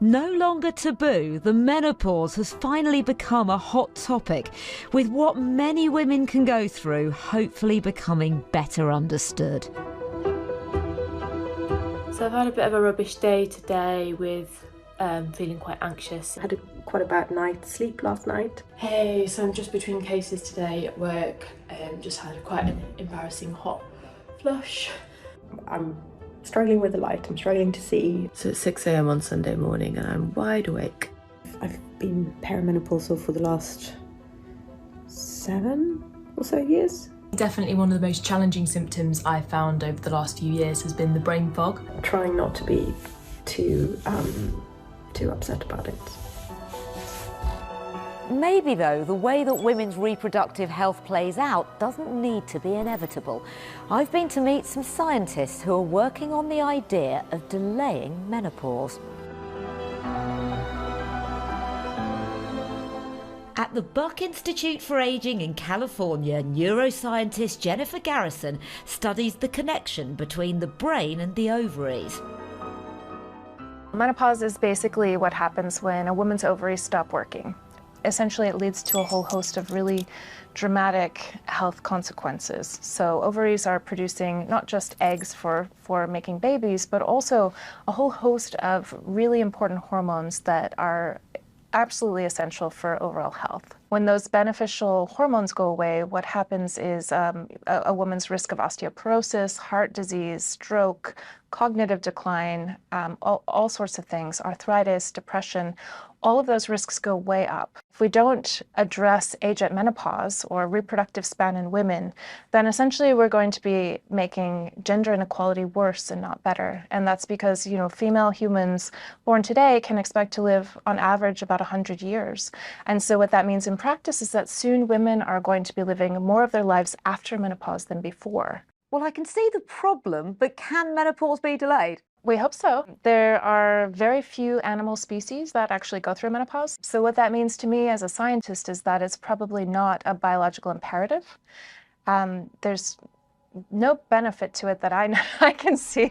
No longer taboo, the menopause has finally become a hot topic, with what many women can go through hopefully becoming better understood. So I've had a bit of a rubbish day today with feeling quite anxious. I had quite a bad night's sleep last night. Hey, so I'm just between cases today at work. Just had quite an embarrassing hot flush. I'm struggling with the light, I'm struggling to see. So it's 6 a.m. on Sunday morning and I'm wide awake. I've been perimenopausal for the last 7 or so years. Definitely one of the most challenging symptoms I've found over the last few years has been the brain fog. Trying not to be too upset about it. Maybe, though, the way that women's reproductive health plays out doesn't need to be inevitable. I've been to meet some scientists who are working on the idea of delaying menopause. At the Buck Institute for Aging in California, neuroscientist Jennifer Garrison studies the connection between the brain and the ovaries. Menopause is basically what happens when a woman's ovaries stop working. Essentially, it leads to a whole host of really dramatic health consequences. So ovaries are producing not just eggs for making babies, but also a whole host of really important hormones that are absolutely essential for overall health. When those beneficial hormones go away, what happens is a woman's risk of osteoporosis, heart disease, stroke, cognitive decline, all sorts of things, arthritis, depression, all of those risks go way up. If we don't address age at menopause or reproductive span in women, then essentially we're going to be making gender inequality worse and not better. And that's because, female humans born today can expect to live on average about 100 years. And so what that means in practice is that soon women are going to be living more of their lives after menopause than before. Well, I can see the problem, but can menopause be delayed? We hope so. There are very few animal species that actually go through menopause. So what that means to me as a scientist is that it's probably not a biological imperative. There's no benefit to it that I can see.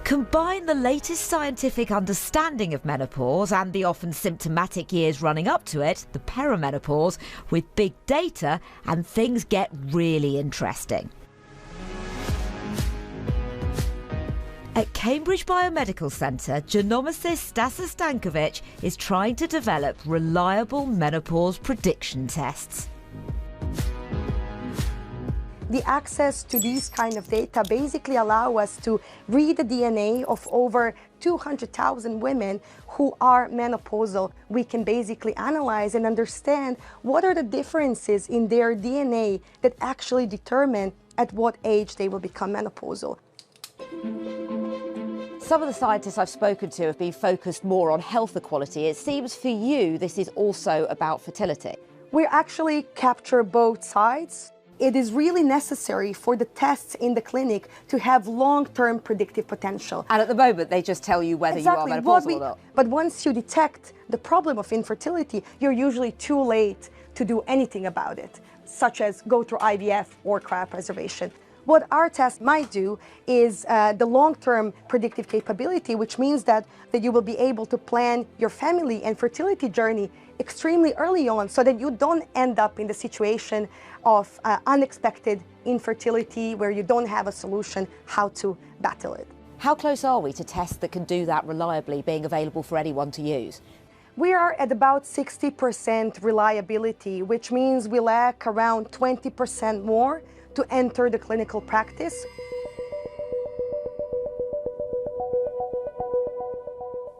Combine the latest scientific understanding of menopause and the often symptomatic years running up to it, the perimenopause, with big data, and things get really interesting. At Cambridge Biomedical Centre, genomicist Stasys Stankovic is trying to develop reliable menopause prediction tests. The access to these kind of data basically allow us to read the DNA of over 200,000 women who are menopausal. We can basically analyze and understand what are the differences in their DNA that actually determine at what age they will become menopausal. Some of the scientists I've spoken to have been focused more on health equality. It seems for you this is also about fertility. We actually capture both sides. It is really necessary for the tests in the clinic to have long-term predictive potential. And at the moment, they just tell you whether you are menopausal or not. But once you detect the problem of infertility, you're usually too late to do anything about it, such as go through IVF or cryopreservation. What our test might do is the long-term predictive capability, which means that you will be able to plan your family and fertility journey extremely early on so that you don't end up in the situation of unexpected infertility where you don't have a solution how to battle it. How close are we to tests that can do that reliably being available for anyone to use? We are at about 60% reliability, which means we lack around 20% more to enter the clinical practice.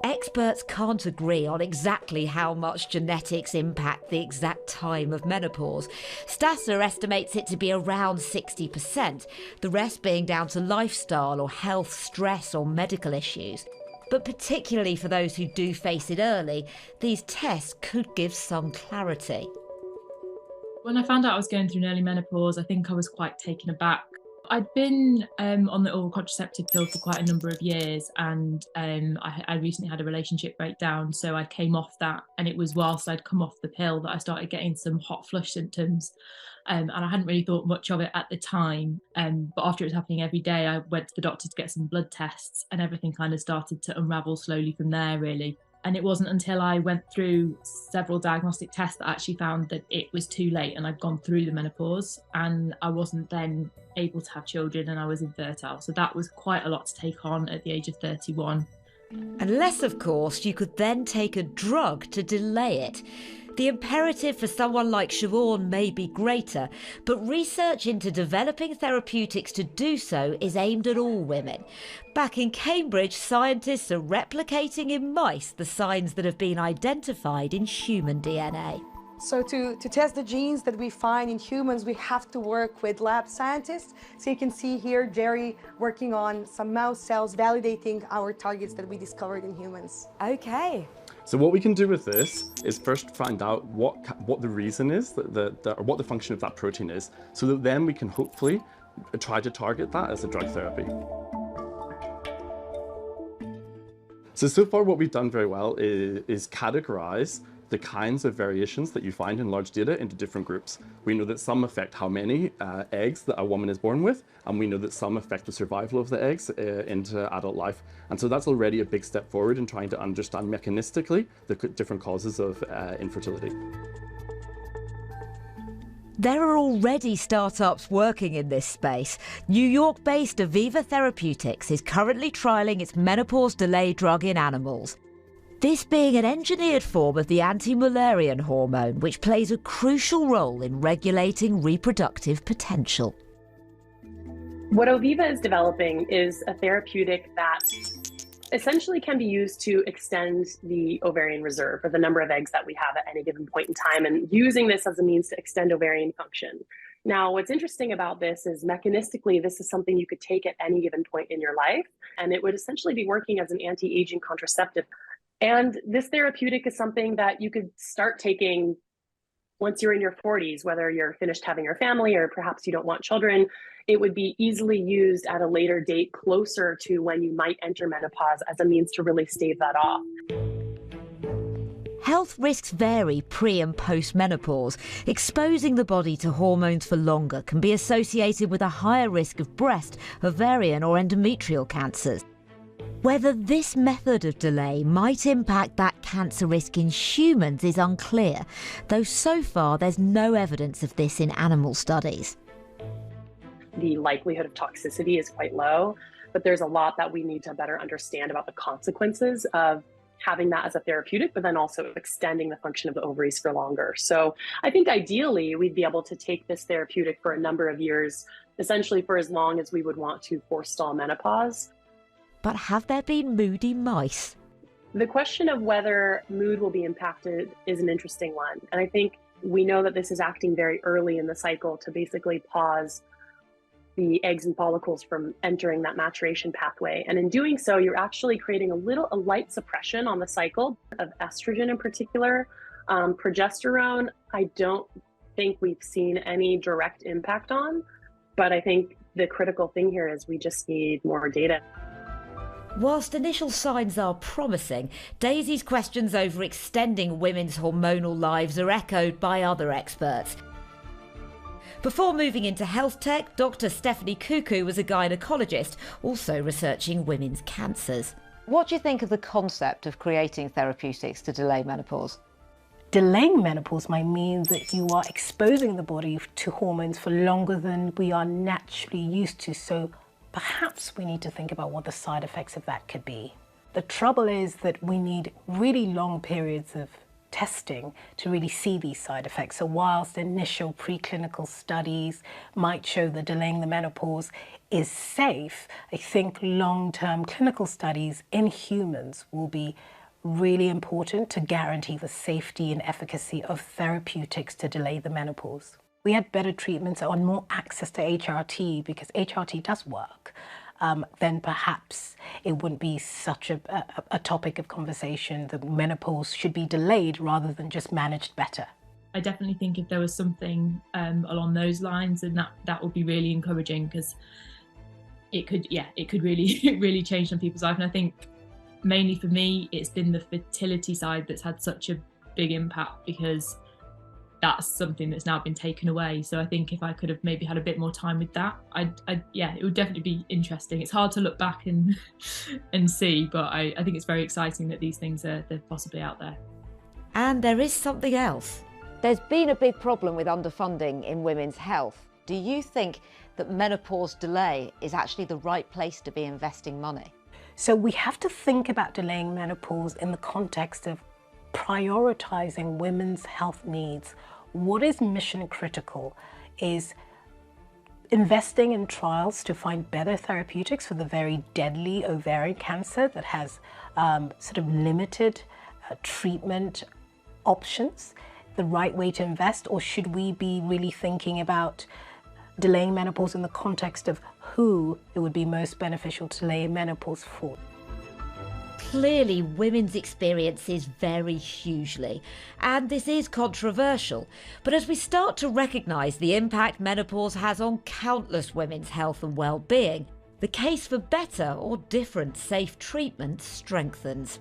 Experts can't agree on exactly how much genetics impact the exact time of menopause. Stasser estimates it to be around 60%, the rest being down to lifestyle or health, stress or medical issues. But particularly for those who do face it early, these tests could give some clarity. When I found out I was going through an early menopause, I think I was quite taken aback. I'd been on the oral contraceptive pill for quite a number of years, and I recently had a relationship breakdown, so I came off that, and it was whilst I'd come off the pill that I started getting some hot flush symptoms. And I hadn't really thought much of it at the time, but after it was happening every day, I went to the doctor to get some blood tests, and everything kind of started to unravel slowly from there, really. And it wasn't until I went through several diagnostic tests that I actually found that it was too late and I'd gone through the menopause, and I wasn't then able to have children, and I was infertile. So that was quite a lot to take on at the age of 31. Unless, of course, you could then take a drug to delay it. The imperative for someone like Siobhan may be greater, but research into developing therapeutics to do so is aimed at all women. Back in Cambridge, scientists are replicating in mice the signs that have been identified in human DNA. So to test the genes that we find in humans, we have to work with lab scientists. So you can see here Jerry working on some mouse cells, validating our targets that we discovered in humans. Okay. So what we can do with this is first find out what the reason is, or what the function of that protein is, so that then we can hopefully try to target that as a drug therapy. So far what we've done very well is categorize the kinds of variations that you find in large data into different groups. We know that some affect how many eggs that a woman is born with, and we know that some affect the survival of the eggs into adult life. And so that's already a big step forward in trying to understand mechanistically the different causes of infertility. There are already startups working in this space. New York-based Aviva Therapeutics is currently trialling its menopause delay drug in animals. This being an engineered form of the anti-Mullerian hormone, which plays a crucial role in regulating reproductive potential. What Aviva is developing is a therapeutic that essentially can be used to extend the ovarian reserve, or the number of eggs that we have at any given point in time, and using this as a means to extend ovarian function. Now, what's interesting about this is mechanistically, this is something you could take at any given point in your life, and it would essentially be working as an anti-aging contraceptive. And this therapeutic is something that you could start taking once you're in your 40s, whether you're finished having your family or perhaps you don't want children. It would be easily used at a later date closer to when you might enter menopause as a means to really stave that off. Health risks vary pre- and post-menopause. Exposing the body to hormones for longer can be associated with a higher risk of breast, ovarian or endometrial cancers. Whether this method of delay might impact that cancer risk in humans is unclear, though so far there's no evidence of this in animal studies. The likelihood of toxicity is quite low, but there's a lot that we need to better understand about the consequences of having that as a therapeutic, but then also extending the function of the ovaries for longer. So I think ideally we'd be able to take this therapeutic for a number of years, essentially for as long as we would want to forestall menopause. But have there been moody mice? The question of whether mood will be impacted is an interesting one. And I think we know that this is acting very early in the cycle to basically pause the eggs and follicles from entering that maturation pathway. And in doing so, you're actually creating a light suppression on the cycle of estrogen in particular. Progesterone, I don't think we've seen any direct impact on, but I think the critical thing here is we just need more data. Whilst initial signs are promising, Daisy's questions over extending women's hormonal lives are echoed by other experts. Before moving into health tech, Dr. Stephanie Cuckoo was a gynaecologist, also researching women's cancers. What do you think of the concept of creating therapeutics to delay menopause? Delaying menopause might mean that you are exposing the body to hormones for longer than we are naturally used to. So perhaps we need to think about what the side effects of that could be. The trouble is that we need really long periods of testing to really see these side effects. So whilst initial preclinical studies might show that delaying the menopause is safe, I think long-term clinical studies in humans will be really important to guarantee the safety and efficacy of therapeutics to delay the menopause. We had better treatments and more access to HRT, because HRT does work, then perhaps it wouldn't be such a topic of conversation that menopause should be delayed rather than just managed better. I definitely think if there was something along those lines, and that would be really encouraging, because it could really really change some people's life. And I think mainly for me, it's been the fertility side that's had such a big impact, because that's something that's now been taken away. So I think if I could have maybe had a bit more time with that, it would definitely be interesting. It's hard to look back and see, but I think it's very exciting that these things they're possibly out there. And there is something else. There's been a big problem with underfunding in women's health. Do you think that menopause delay is actually the right place to be investing money? So we have to think about delaying menopause in the context of prioritizing women's health needs. What is mission critical is investing in trials to find better therapeutics for the very deadly ovarian cancer that has sort of limited treatment options, the right way to invest? Or should we be really thinking about delaying menopause in the context of who it would be most beneficial to delay menopause for? Clearly, women's experiences vary hugely, and this is controversial. But as we start to recognise the impact menopause has on countless women's health and well-being, the case for better or different safe treatment strengthens.